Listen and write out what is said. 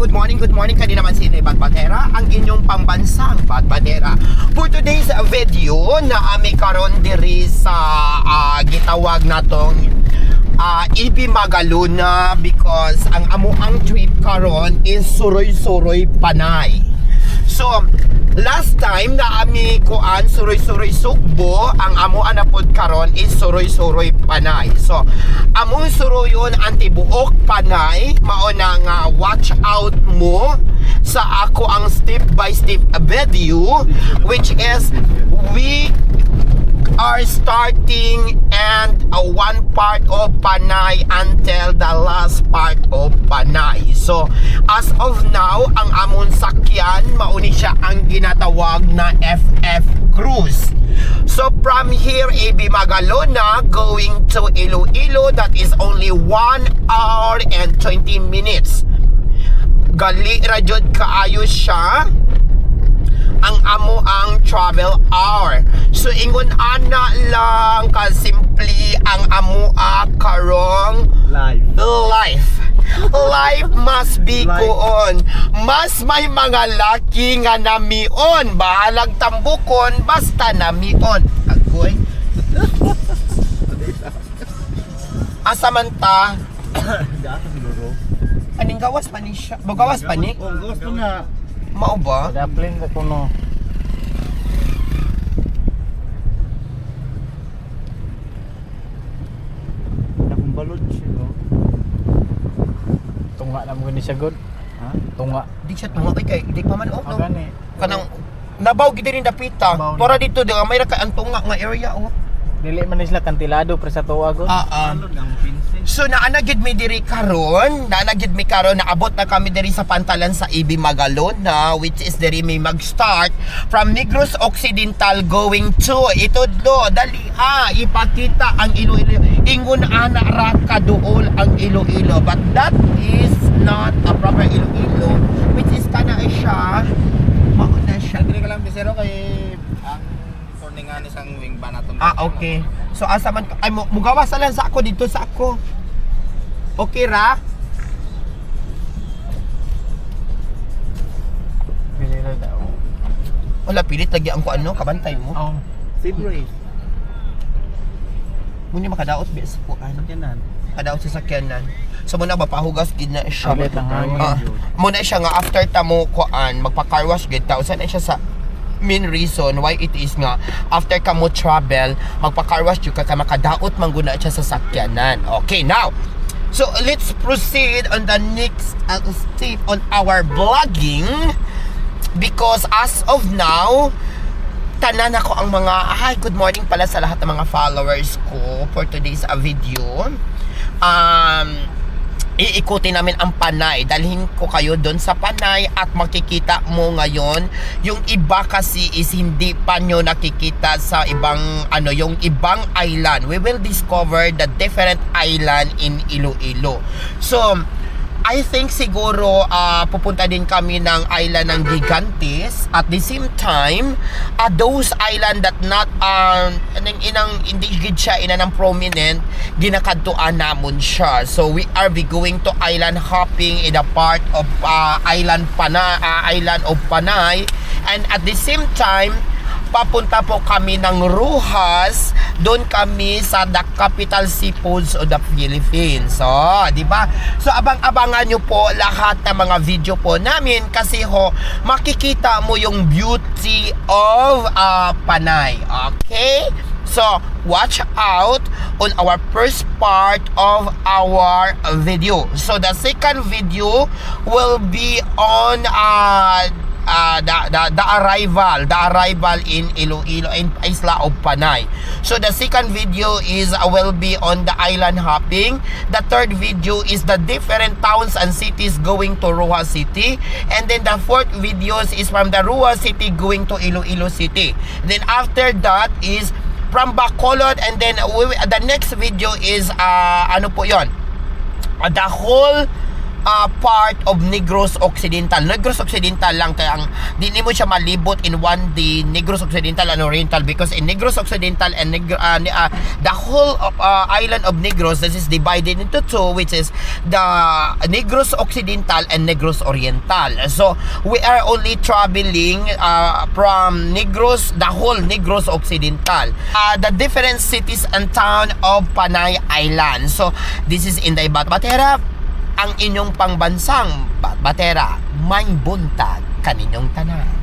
good morning. Kani naman si Bat Batera, ang inyong pambansang Bat Batera. For today's video, na ami karon diri sa gitawag natong Ibi Magaluna because ang amuang trip karon is Suroy-Suroy Panay. So, last time na ami kuan Suroy-Suroy Sugbo, ang amo anapod karon is Suroy-Suroy Panay. So, among suroyon antibuok Panay, mao na nga watch out mo sa ako ang step by step video, which is we are starting and one part of Panay until the last part of Panay. So, as of now, ang amon sakyan, mauni siya ang ginatawag na FF Cruise. So, from here, Ibi Magaluna, going to Iloilo, that is only 1 hour and 20 minutes. Gali rajud kaayo siya ang amo ang travel hour. So ingon ana lang ka simply ang amo karong life must be kuon. Mas may mga laki nga namion, bahalag tambukon basta namion. Agoy. Asa man ta? Aning gawas pa ni siya. Gawas pa ni? Oh, gawas pa na. Mao ba? Daplin ka kuno. Nakumbalod siya, no? Tunga na mo ni siya good. Ha? Tunga. Di siya tunga kay di pa man no. Gani. Kanang nabaw gid rin dapita. Para dito di may ra ka ang tunga nga area oh. Dili man sila kantilado pre sa tuwa good. So naanagid mi diri karon, naabot na kami diri sa pantalan sa Ibi Magaluna, which is diri may mag-start from Negros Occidental going to Itudlo. Dali ipakita ang Iloilo. Ingon ana ra kaduol ang Iloilo, but that is not a proper Iloilo, which is kana siya. Mao na siya. Dili ka lang bisero kay ang korningan isang wing ban aton. Okay. So asa man ay mugawas na lang sa ako dito sa ako. Okay ra? Bilira daw. Wala pilit lagi ang ko ano kabantay mo. Oh. February. Muna makadaot bis po ano. Sakyanan. Kadaot sa sakyanan. So muna ba pahugas gid na siya. Alit ang hangin. Muna siya nga after tamo kuan magpa-car wash gid ta usan na siya sa main reason why it is nga after ka mo travel magpa-car wash jud ka makadaot mangguna siya sa sakyanan. Okay, now so let's proceed on the next step on our vlogging because as of now tanan ako ang mga good morning pala sa lahat ng mga followers ko for today's video. Iikutin namin ang Panay. Dalhin ko kayo doon sa Panay at makikita mo ngayon yung iba kasi is hindi pa nyo nakikita sa ibang yung ibang island. We will discover the different island in Iloilo. So I think siguro pupunta din kami ng island ng Gigantes. At the same time, those island that not hindi gid siya inang prominent, ginakadtuan namon siya. So we are going to island hopping in a part of island of Panay, and at the same time papunta po kami ng Roxas. Doon kami sa the capital seafoods of the Philippines. So, di ba? So, abang-abangan nyo po lahat ng mga video po namin kasi makikita mo yung beauty of Panay. Okay? So, watch out on our first part of our video. So, the second video will be on the arrival in Iloilo and Isla of Panay. So the second video is will be on the island hopping. The third video is the different towns and cities going to Roxas City, and then the fourth videos is from the Roxas City going to Iloilo City. Then after that is from Bacolod, and then the next video is ano po yon, the whole part of Negros Occidental. Negros Occidental lang kaya ang di mo siya malibot in one day Negros Occidental and Oriental, because in Negros Occidental and the whole of, island of Negros, this is divided into two, which is the Negros Occidental and Negros Oriental. So we are only traveling from Negros, the whole Negros Occidental, the different cities and town of Panay Island. So this is Inday Batbatera, ang inyong pangbansang Batbatera, may buntag kaninyong tanan.